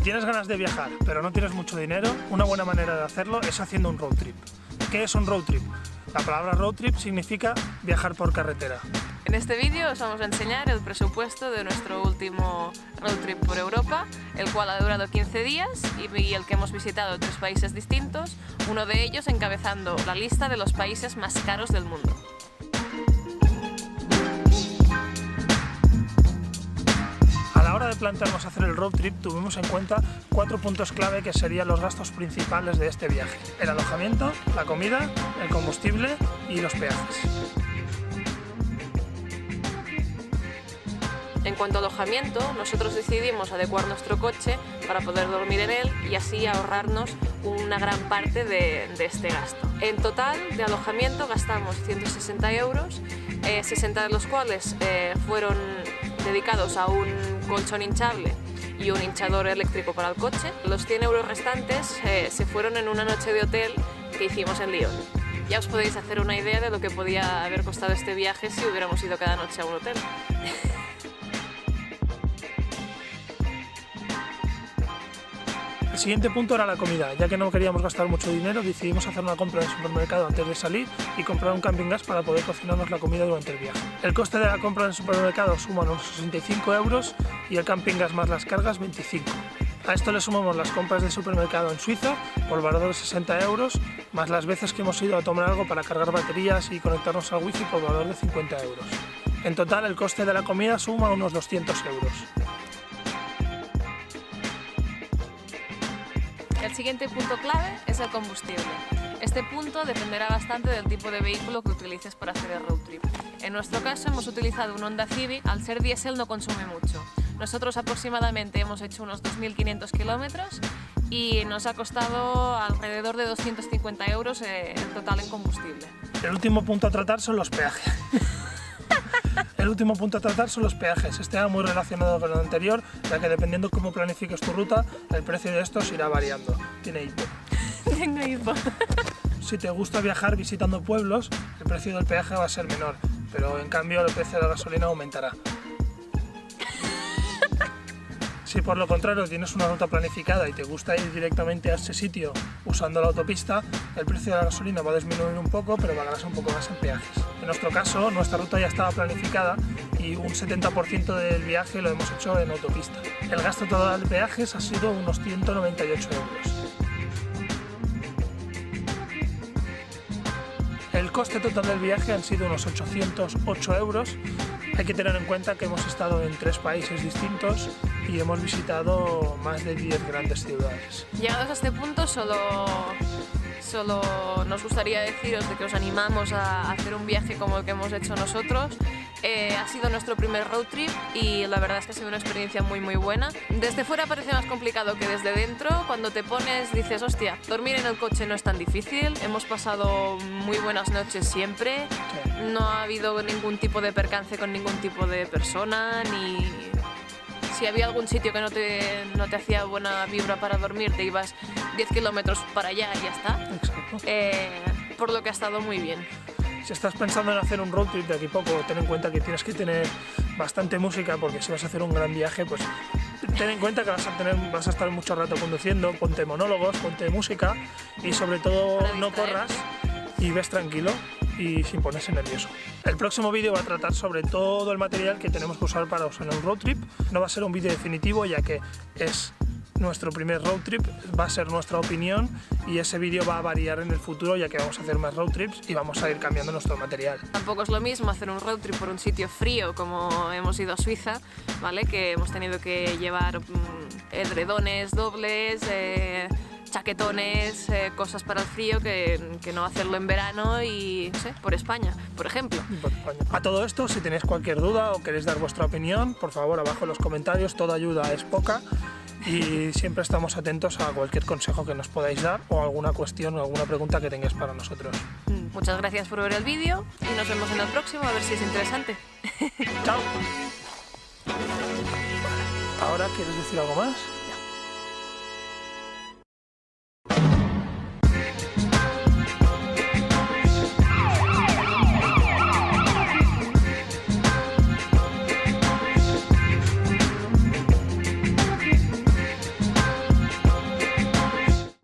tienes ganas de viajar, pero no tienes mucho dinero, una buena manera de hacerlo es haciendo un road trip. ¿Qué es un road trip? La palabra road trip significa viajar por carretera. En este vídeo os vamos a enseñar el presupuesto de nuestro último road trip por Europa, el cual ha durado 15 días y el que hemos visitado 3 países distintos, uno de ellos encabezando la lista de los países más caros del mundo. A la hora de plantearnos hacer el road trip tuvimos en cuenta 4 puntos clave que serían los gastos principales de este viaje: el alojamiento, la comida, el combustible y los peajes. En cuanto a alojamiento, nosotros decidimos adecuar nuestro coche para poder dormir en él y así ahorrarnos una gran parte de este gasto. En total de alojamiento gastamos 160 €, 60 de los cuales fueron dedicados a un colchón hinchable y un hinchador eléctrico para el coche. Los 100 € restantes se fueron en una noche de hotel que hicimos en Lyon. Ya os podéis hacer una idea de lo que podía haber costado este viaje si hubiéramos ido cada noche a un hotel. El siguiente punto era la comida. Ya que no queríamos gastar mucho dinero, decidimos hacer una compra en el supermercado antes de salir y comprar un camping gas para poder cocinarnos la comida durante el viaje. El coste de la compra en el supermercado suma unos 65 € y el camping gas más las cargas 25. A esto le sumamos las compras del supermercado en Suiza por valor de 60 €, más las veces que hemos ido a tomar algo para cargar baterías y conectarnos al wifi por valor de 50 €. En total, el coste de la comida suma unos 200 €. El siguiente punto clave es el combustible. Este punto dependerá bastante del tipo de vehículo que utilices para hacer el road trip. En nuestro caso hemos utilizado un Honda Civic, al ser diésel no consume mucho. Nosotros aproximadamente hemos hecho unos 2.500 kilómetros y nos ha costado alrededor de 250 € en total en combustible. El último punto a tratar son los peajes. Este va muy relacionado con lo anterior, ya que dependiendo cómo planifiques tu ruta, el precio de estos irá variando. Tiene hipo. Tengo hipo. Si te gusta viajar visitando pueblos, el precio del peaje va a ser menor, pero en cambio el precio de la gasolina aumentará. Si por lo contrario tienes una ruta planificada y te gusta ir directamente a ese sitio usando la autopista, el precio de la gasolina va a disminuir un poco, pero pagarás un poco más en peajes. En nuestro caso, nuestra ruta ya estaba planificada y un 70% del viaje lo hemos hecho en autopista. El gasto total de peajes ha sido unos 198 €. El coste total del viaje han sido unos 808 €. Hay que tener en cuenta que hemos estado en 3 países distintos y hemos visitado más de 10 grandes ciudades. Llegados a este punto, solo nos gustaría deciros de que os animamos a hacer un viaje como el que hemos hecho nosotros. Ha sido nuestro primer road trip y la verdad es que ha sido una experiencia muy buena. Desde fuera parece más complicado que desde dentro. Cuando te pones dices, hostia, dormir en el coche no es tan difícil. Hemos pasado muy buenas noches siempre. Sí. No ha habido ningún tipo de percance con ningún tipo de persona, ni... Si había algún sitio que no te hacía buena vibra para dormir, te ibas 10 kilómetros para allá y ya está. Exacto. Por lo que ha estado muy bien. Si estás pensando en hacer un road trip de aquí a poco, ten en cuenta que tienes que tener bastante música, porque si vas a hacer un gran viaje, pues ten en cuenta que vas a estar mucho rato conduciendo, ponte monólogos, ponte música y sobre todo no corras y ves tranquilo y sin ponerse nervioso. El próximo vídeo va a tratar sobre todo el material que tenemos que usar para usar un road trip. No va a ser un vídeo definitivo, ya que es nuestro primer road trip, va a ser nuestra opinión y ese vídeo va a variar en el futuro, ya que vamos a hacer más road trips y vamos a ir cambiando nuestro material. Tampoco es lo mismo hacer un road trip por un sitio frío como hemos ido a Suiza, ¿vale? Que hemos tenido que llevar edredones dobles, chaquetones, cosas para el frío que no hacerlo en verano y no sé, por España, por ejemplo. A todo esto, si tenéis cualquier duda o queréis dar vuestra opinión, por favor abajo en los comentarios, toda ayuda es poca y siempre estamos atentos a cualquier consejo que nos podáis dar o alguna cuestión o alguna pregunta que tengáis para nosotros. Muchas gracias por ver el vídeo y nos vemos en el próximo, a ver si es interesante. ¡Chao! ¿Ahora quieres decir algo más?